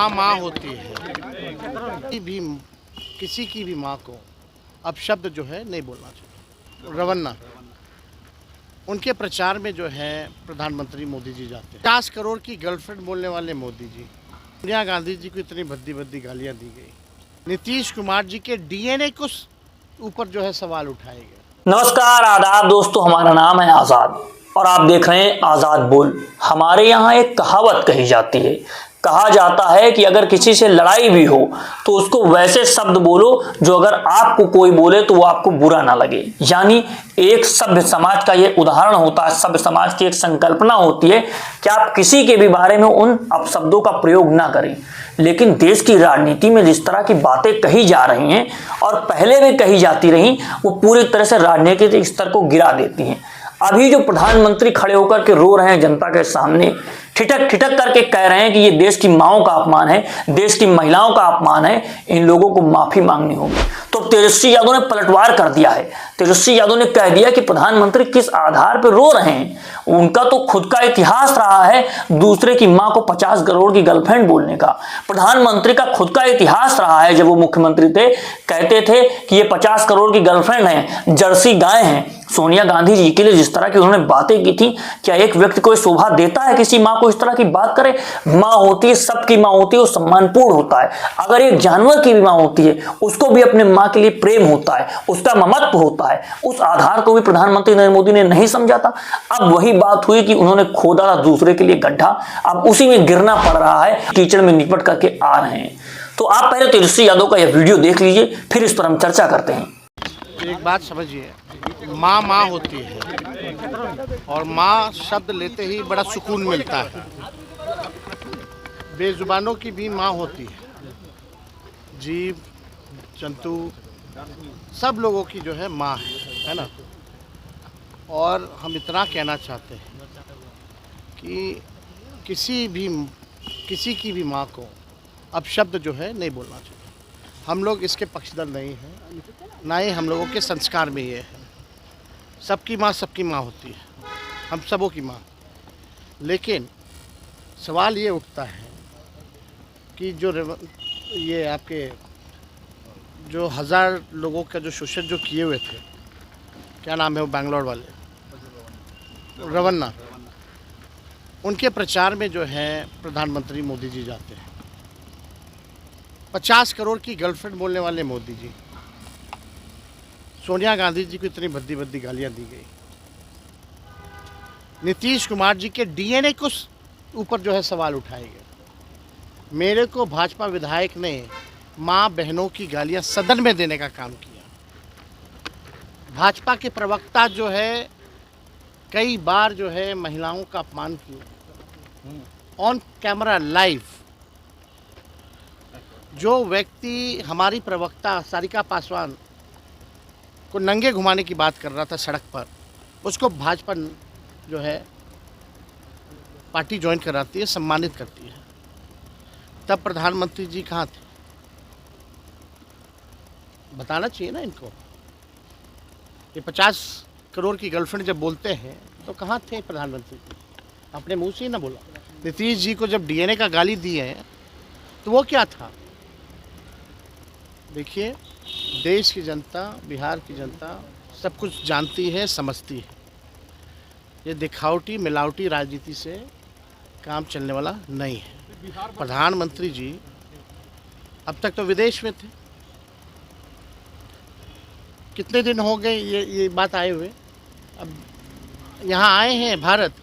माँ होती है किसी की भी माँ को अब शब्द जो है नहीं बोलना चाहिए। रवन्ना उनके प्रचार में जो है प्रधानमंत्री मोदी जी जाते हैं। 50 करोड़ की गर्लफ्रेंड बोलने वाले मोदी जी, सोनिया गांधी जी को इतनी भद्दी भद्दी गालियां दी गई। नीतीश कुमार जी के डीएनए को ऊपर जो है सवाल उठाए गए। नमस्कार आदाब दोस्तों, हमारा नाम है आज़ाद और आप देख रहे हैं आज़ाद बोल। हमारे यहाँ एक कहावत कही जाती है, कहा जाता है कि अगर किसी से लड़ाई भी हो तो उसको वैसे शब्द बोलो जो अगर आपको कोई बोले तो वो आपको बुरा ना लगे। यानी एक सभ्य समाज का ये उदाहरण होता है, सभ्य समाज की एक संकल्पना होती है कि आप किसी के भी बारे में उन अपशब्दों का प्रयोग ना करें। लेकिन देश की राजनीति में जिस तरह की बातें कही जा रही हैं और पहले भी कही जाती रही, वो पूरी तरह से राजनीतिक स्तर को गिरा देती हैं। अभी जो प्रधानमंत्री खड़े होकर के रो रहे हैं जनता के सामने, ठिठक ठिठक करके कह रहे हैं कि ये देश की माओं का अपमान है, देश की महिलाओं का अपमान है, इन लोगों को माफी मांगनी होगी। तो तेजस्वी यादव ने पलटवार कर दिया है। तेजस्वी यादव ने कह दिया कि प्रधानमंत्री किस आधार पर रो रहे हैं। उनका तो खुद का इतिहास रहा है दूसरे की मां को 50 करोड़ की गर्लफ्रेंड बोलने का। प्रधानमंत्री का खुद का इतिहास रहा है, जब वो मुख्यमंत्री थे कहते थे कि ये 50 करोड़ की गर्लफ्रेंड है, जर्सी गाय हैं। सोनिया गांधी जी के लिए जिस तरह की उन्होंने बातें की थी, क्या एक व्यक्ति को शोभा देता है किसी मां को इस तरह की बात करे? मां होती है, सबकी मां होती है, वो सम्मानपूर्ण होता है। अगर एक जानवर की भी मां होती है, उसको भी अपने मां के लिए प्रेम होता है, उसका ममत्व होता है। उस आधार को भी प्रधानमंत्री नरेंद्र मोदी ने नहीं समझा था। अब वही बात हुई कि उन्होंने खोदा था दूसरे के लिए गड्ढा, अब उसी में गिरना पड़ रहा है, कीचड़ में निपट करके आ रहे हैं। तो आप पहले तेजस्वी यादव का यह वीडियो देख लीजिए, फिर इस पर हम चर्चा करते हैं। एक बात समझिए, माँ होती है और माँ शब्द लेते ही बड़ा सुकून मिलता है। बेजुबानों की भी माँ होती है, जीव जंतु सब लोगों की जो है माँ है ना। और हम इतना कहना चाहते हैं कि किसी की भी माँ को अब शब्द जो है नहीं बोलना चाहिए। हम लोग इसके पक्षधर नहीं हैं, ना ही हम लोगों के संस्कार में ये है। सबकी माँ होती है, हम सबों की माँ। लेकिन सवाल ये उठता है कि ये आपके जो 1000 लोगों का जो शोषण जो किए हुए थे, क्या नाम है वो बैंगलोर वाले, रवन्ना, उनके प्रचार में जो है प्रधानमंत्री मोदी जी जाते हैं। 50 करोड़ की गर्लफ्रेंड बोलने वाले मोदी जी, सोनिया गांधी जी को इतनी भद्दी भद्दी गालियां दी गई। नीतीश कुमार जी के डीएनए को ऊपर जो है सवाल उठाए गए। मेरे को भाजपा विधायक ने माँ बहनों की गालियां सदन में देने का काम किया। भाजपा के प्रवक्ता जो है कई बार जो है महिलाओं का अपमान किया ऑन कैमरा लाइव। जो व्यक्ति हमारी प्रवक्ता सारिका पासवान को नंगे घुमाने की बात कर रहा था सड़क पर, उसको भाजपा जो है पार्टी ज्वाइन कराती है, सम्मानित करती है। तब प्रधानमंत्री जी कहाँ थे? बताना चाहिए ना इनको। ये 50 करोड़ की गर्लफ्रेंड जब बोलते हैं तो कहाँ थे प्रधानमंत्री जी? अपने मुंह से ही ना बोला। नीतीश जी को जब डीएनए का गाली दी है तो वो क्या था? देखिए, देश की जनता, बिहार की जनता सब कुछ जानती है, समझती है। ये दिखावटी मिलावटी राजनीति से काम चलने वाला नहीं है। प्रधानमंत्री जी अब तक तो विदेश में थे, कितने दिन हो गए ये बात आए हुए। अब यहाँ आए हैं भारत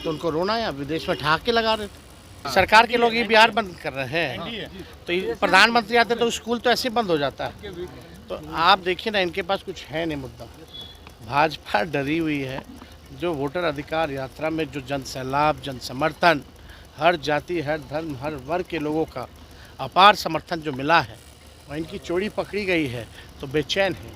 तो उनको रोना है, विदेश में ठहाके लगा रहे थे। सरकार के लोग ये बिहार बंद कर रहे हैं, तो प्रधानमंत्री आते तो स्कूल तो ऐसे बंद हो जाता है। तो आप देखिए ना, इनके पास कुछ है नहीं मुद्दा। भाजपा डरी हुई है। जो वोटर अधिकार यात्रा में जो जन सैलाब, जन समर्थन, हर जाति, हर धर्म, हर वर्ग के लोगों का अपार समर्थन जो मिला है, वह इनकी चोरी पकड़ी गई है तो बेचैन है।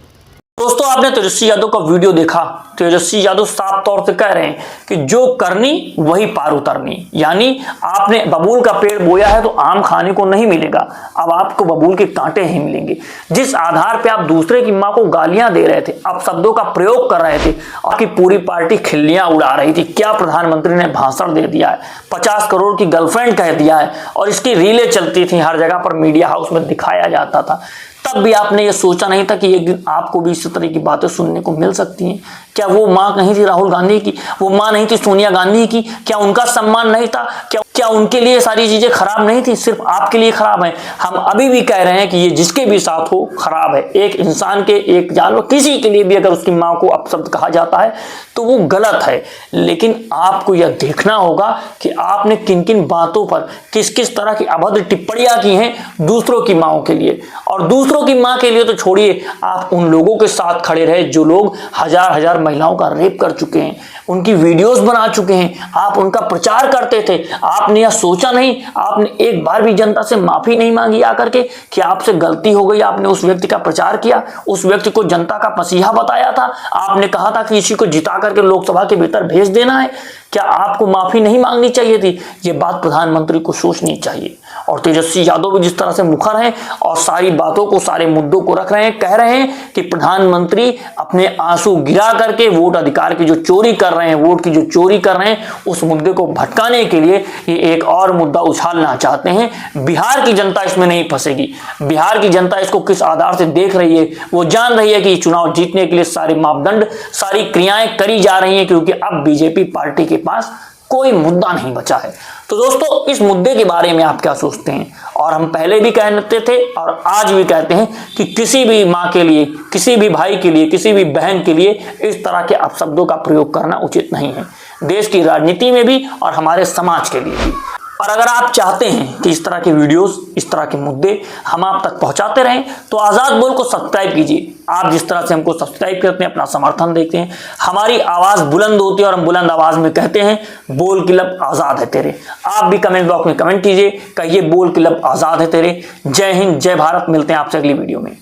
दोस्तों दोस्तों आपने तेजस्वी यादव का वीडियो देखा। तेजस्वी यादव साफ तौर से कह रहे हैं कि जो करनी वही पार उतरनी, यानी आपने बबूल का पेड़ बोया है तो आम खाने को नहीं मिलेगा, अब आपको बबूल के कांटे ही मिलेंगे। जिस आधार पे आप दूसरे की मां को गालियां दे रहे थे, आप शब्दों का प्रयोग कर रहे थे, आपकी पूरी पार्टी खिल्लियां उड़ा रही थी। क्या प्रधानमंत्री ने भाषण दे दिया है, 50 करोड़ की गर्लफ्रेंड कह दिया है, और इसकी रीलें चलती थी, हर जगह पर मीडिया हाउस में दिखाया जाता था। तब भी आपने ये सोचा नहीं था कि एक दिन आपको भी इस तरह की बातें सुनने को मिल सकती हैं। क्या वो मां नहीं थी राहुल गांधी की, वो मां नहीं थी सोनिया गांधी की? क्या उनका सम्मान नहीं था? क्या उनके लिए सारी चीजें खराब नहीं थी, सिर्फ आपके लिए खराब है? हम अभी भी कह रहे हैं कि ये जिसके भी साथ हो खराब है। एक इंसान के, एक जानवर, किसी के लिए भी अगर उसकी मां को अपशब्द कहा जाता है तो वो गलत है। लेकिन आपको यह देखना होगा कि आपने किन किन बातों पर किस किस तरह की अभद्र टिप्पणियां की हैं दूसरों की माओं के लिए। और दूसरों की मां के लिए तो छोड़िए, आप उन लोगों के साथ खड़े रहे जो लोग हजार हजार महिलाओं का रेप कर चुके हैं, उनकी वीडियोस बना चुके हैं, आप उनका प्रचार करते थे। आपने यह सोचा नहीं, आपने एक बार भी जनता से माफी नहीं मांगी आकर के कि आपसे गलती हो गई, आपने उस व्यक्ति का प्रचार किया, उस व्यक्ति को जनता का मसीहा बताया था, आपने कहा था कि इसी को जिता करके लोकसभा के भीतर भेज देना है। क्या आपको माफी नहीं मांगनी चाहिए थी? ये बात प्रधानमंत्री को सोचनी चाहिए। और तेजस्वी यादव भी जिस तरह से मुखर हैं और सारी बातों को, सारे मुद्दों को रख रहे हैं, कह रहे हैं कि प्रधानमंत्री अपने आंसू गिरा करके वोट अधिकार की जो चोरी कर रहे हैं, वोट की जो चोरी कर रहे हैं, उस मुद्दे को भटकाने के लिए ये एक और मुद्दा उछालना चाहते हैं। बिहार की जनता इसमें नहीं फंसेगी। बिहार की जनता इसको किस आधार से देख रही है, वो जान रही है कि चुनाव जीतने के लिए सारे मापदंड, सारी क्रियाएं करी जा रही हैं, क्योंकि अब बीजेपी पार्टी के पास कोई मुद्दा नहीं बचा है। तो दोस्तों इस मुद्दे के बारे में आप क्या सोचते हैं? और हम पहले भी कहते थे और आज भी कहते हैं कि किसी भी मां के लिए, किसी भी भाई के लिए, किसी भी बहन के लिए इस तरह के अपशब्दों का प्रयोग करना उचित नहीं है, देश की राजनीति में भी और हमारे समाज के लिए भी। और अगर आप चाहते हैं कि इस तरह के वीडियोस, इस तरह के मुद्दे हम आप तक पहुंचाते रहें तो आज़ाद बोल को सब्सक्राइब कीजिए। आप जिस तरह से हमको सब्सक्राइब करते हैं, अपना समर्थन देते हैं, हमारी आवाज़ बुलंद होती है और हम बुलंद आवाज़ में कहते हैं बोल की लब आज़ाद है तेरे। आप भी कमेंट बॉक्स में कमेंट कीजिए, कहिए बोल की लब आज़ाद है तेरे। जय हिंद, जय भारत। मिलते हैं आपसे अगली वीडियो में।